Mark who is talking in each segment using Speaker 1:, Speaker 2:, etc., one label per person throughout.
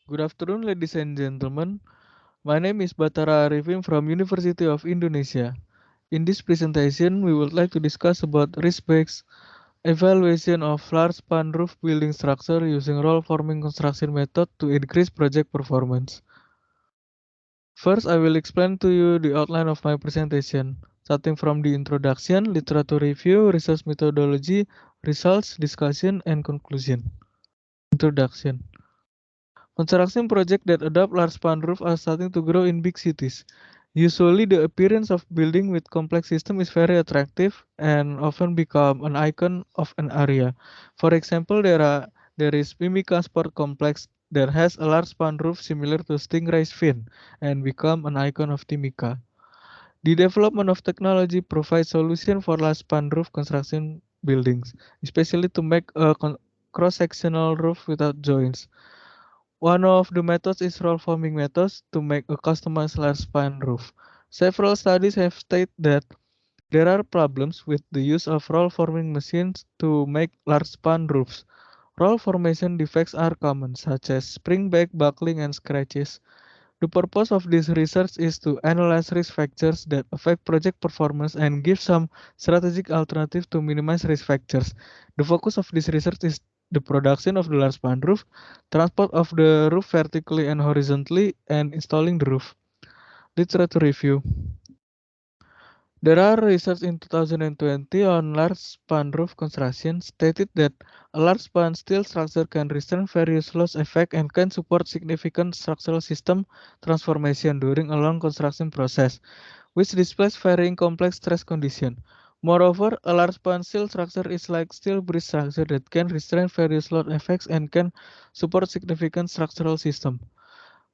Speaker 1: Good afternoon, ladies and gentlemen. My name is Batara Arifin from University of Indonesia. In this presentation, we would like to discuss about risk-based evaluation of large span roof building structure using roll-forming construction method to increase project performance. First, I will explain to you the outline of my presentation, starting from the introduction, literature review, research methodology, results, discussion, and conclusion. Introduction. Construction projects that adopt large span roof are starting to grow in big cities. Usually, the appearance of building with complex system is very attractive and often become an icon of an area. For example, there is Mimika Sport Complex that has a large span roof similar to Stingray's fin and become an icon of Timika. The development of technology provides solution for large span roof construction buildings, especially to make a cross-sectional roof without joints. One of the methods is roll forming methods to make a customized large span roof. Several studies have stated that there are problems with the use of roll forming machines to make large span roofs. Roll formation defects are common, such as spring back buckling and scratches. The purpose of this research is to analyze risk factors that affect project performance and give some strategic alternative to minimize risk factors. The focus of this research is the production of the large span roof, transport of the roof vertically and horizontally, and installing the roof. Literature review. There are research in 2020 on large span roof construction stated that a large span steel structure can restrain various load effects and can support significant structural system transformation during a long construction process, which displays varying complex stress conditions. Moreover, a large span steel structure is like steel bridge structure that can restrain various load effects and can support significant structural system.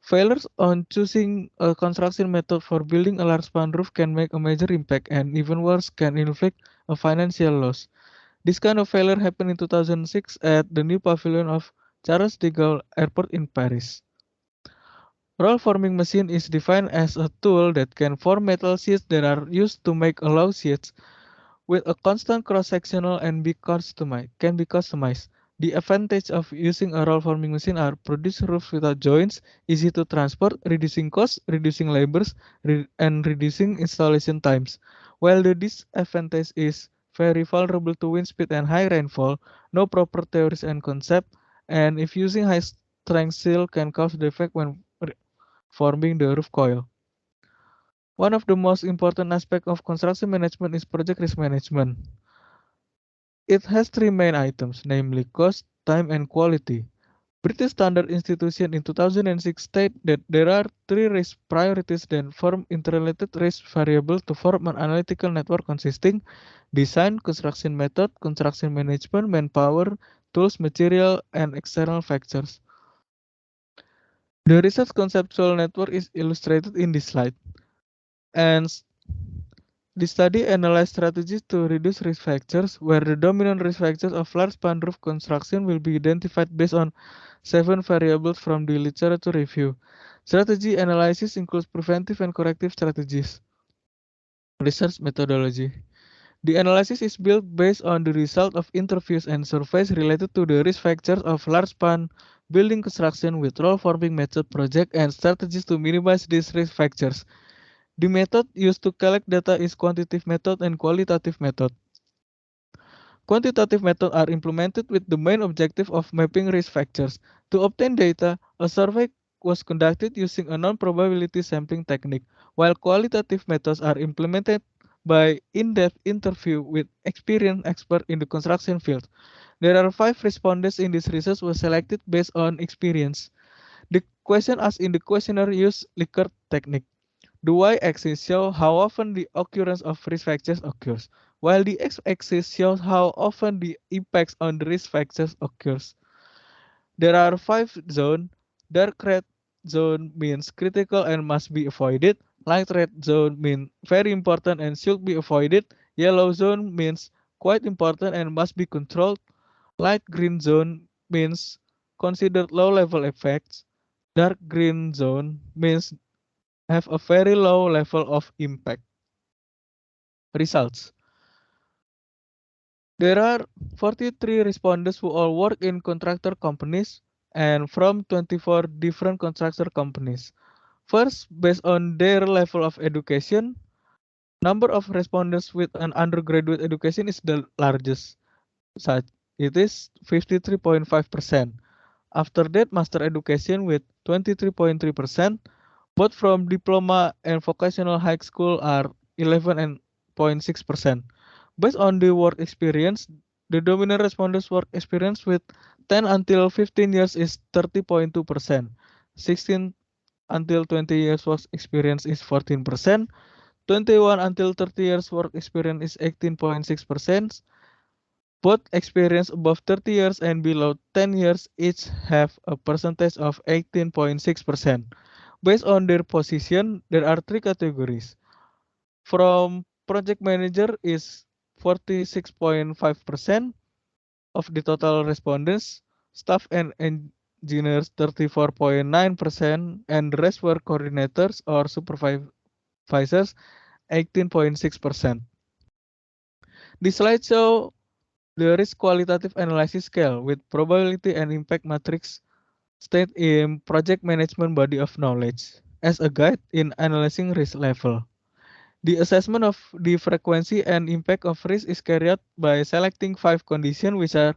Speaker 1: Failures on choosing a construction method for building a large span roof can make a major impact and even worse can inflict a financial loss. This kind of failure happened in 2006 at the new pavilion of Charles de Gaulle Airport in Paris. Roll forming machine is defined as a tool that can form metal sheets that are used to make hollow sheets with a constant cross-sectional and can be customized. The advantage of using a roll forming machine are produce roofs without joints, easy to transport, reducing costs, reducing labors, and reducing installation times. While the disadvantage is very vulnerable to wind speed and high rainfall, no proper theories and concept, and if using high strength steel can cause defect when forming the roof coil. One of the most important aspects of construction management is project risk management. It has three main items, namely cost, time, and quality. British Standard Institution in 2006 state that there are three risk priorities that form interrelated risk variables to form an analytical network consisting design, construction method, construction management, manpower, tools, material, and external factors. The research conceptual network is illustrated in this slide. And the study analyzed strategies to reduce risk factors, where the dominant risk factors of large span roof construction will be identified based on 7 variables from the literature review. Strategy analysis includes preventive and corrective strategies. Research methodology. The analysis is built based on the result of interviews and surveys related to the risk factors of large span building construction with roll forming method project and strategies to minimize these risk factors. The method used to collect data is quantitative method and qualitative method. Quantitative methods are implemented with the main objective of mapping risk factors. To obtain data, a survey was conducted using a non-probability sampling technique, while qualitative methods are implemented by in-depth interview with experienced experts in the construction field. There are 5 respondents in this research were selected based on experience. The question asked in the questionnaire used Likert technique. The y-axis shows how often the occurrence of risk factors occurs, while the x-axis shows how often the impacts on the risk factors occurs. There are 5 zones. Dark red zone means critical and must be avoided. Light red zone means very important and should be avoided. Yellow zone means quite important and must be controlled. Light green zone means considered low level effects. Dark green zone means have a very low level of impact. Results. There are 43 respondents who all work in contractor companies. and from 24 different construction companies. First, based on their level of education, number of respondents with an undergraduate education is the largest. Such it is 53.5%. After that, master education with 23.3%. Both from diploma and vocational high school are 11.6%. Based on the work experience, the dominant respondents work experience with 10 until 15 years is 30.2%. 16 until 20 years work experience is 14%. 21 until 30 years work experience is 18.6%. Both experience above 30 years and below 10 years each have a percentage of 18.6%. Based on their position, there are three categories. From project manager is 46.5% of the total respondents, staff and engineers 34.9%, and the rest were coordinators or supervisors 18.6%. The slide show the risk qualitative analysis scale with probability and impact matrix state in project management body of knowledge as a guide in analyzing risk level. The assessment of the frequency and impact of risk is carried out by selecting 5 conditions which are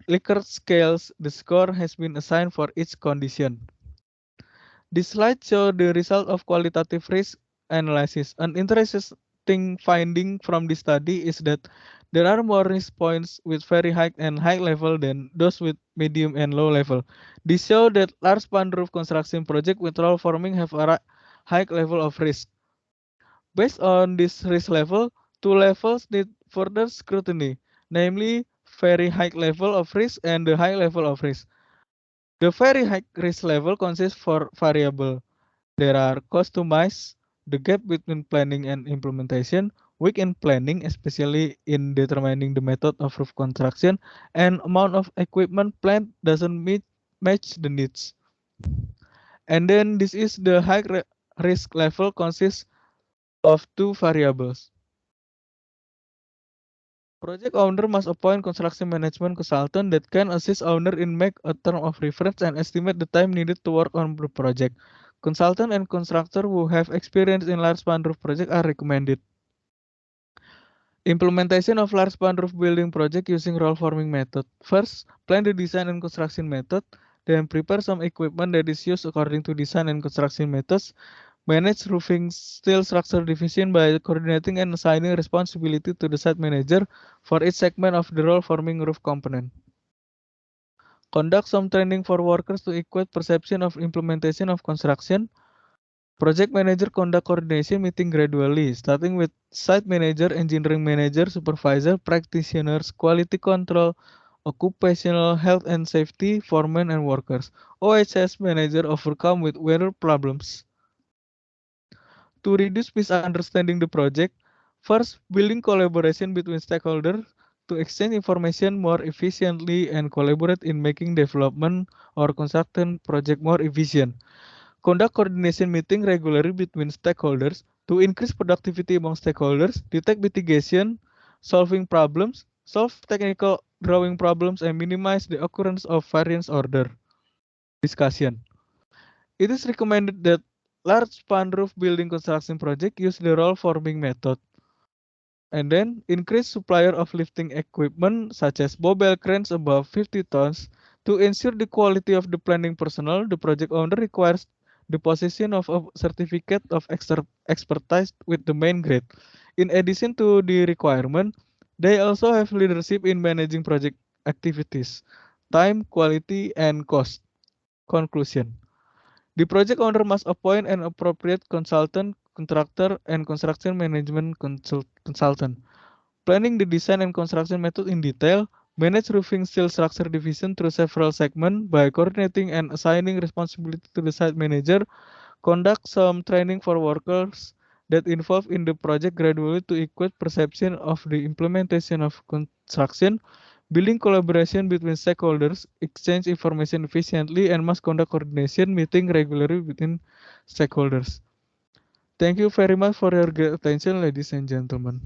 Speaker 1: Likert scales. The score has been assigned for each condition. This slide shows the result of qualitative risk analysis. An interesting finding from this study is that there are more risk points with very high and high level than those with medium and low level. This shows that large span roof construction project with roll forming have a high level of risk. Based on this risk level, two levels need further scrutiny, namely very high level of risk and the high level of risk. The very high risk level consists for variable. There are cost to mice, the gap between planning and implementation, weak in planning, especially in determining the method of roof construction, and amount of equipment planned doesn't match the needs. And then this is the high risk level consists of two variables. Project owner must appoint construction management consultant that can assist owner in make a term of reference and estimate the time needed to work on the project. Consultant and constructor who have experience in large span roof project are recommended. Implementation of large span roof building project using roll forming method. First, plan the design and construction method. Then prepare some equipment that is used according to design and construction methods. Manage roofing steel structure division by coordinating and assigning responsibility to the site manager for each segment of the roll forming roof component. Conduct some training for workers to equate perception of implementation of construction. Project manager conduct coordination meeting gradually, starting with site manager, engineering manager, supervisor, practitioners, quality control, occupational health and safety, foremen and workers. OHS manager overcome with weather problems. To reduce misunderstanding the project, first building collaboration between stakeholders to exchange information more efficiently and collaborate in making development or construction project more efficient. Conduct coordination meeting regularly between stakeholders to increase productivity among stakeholders, detect mitigation, solving problems, solve technical drawing problems, and minimize the occurrence of variance order. Discussion. It is recommended that large span roof building construction project use the roll forming method. And then increase supplier of lifting equipment such as bobble cranes above 50 tons. To ensure the quality of the planning personnel, the project owner requires the possession of a certificate of expertise with the main grade. In addition to the requirement, they also have leadership in managing project activities, time, quality, and cost. Conclusion. The project owner must appoint an appropriate consultant, contractor, and construction management consultant. Planning the design and construction method in detail, manage roofing steel structure division through several segments by coordinating and assigning responsibility to the site manager, conduct some training for workers that involved in the project gradually to equate perception of the implementation of construction, building collaboration between stakeholders, exchange information efficiently, and must conduct coordination meeting regularly between stakeholders. Thank you very much for your great attention, ladies and gentlemen.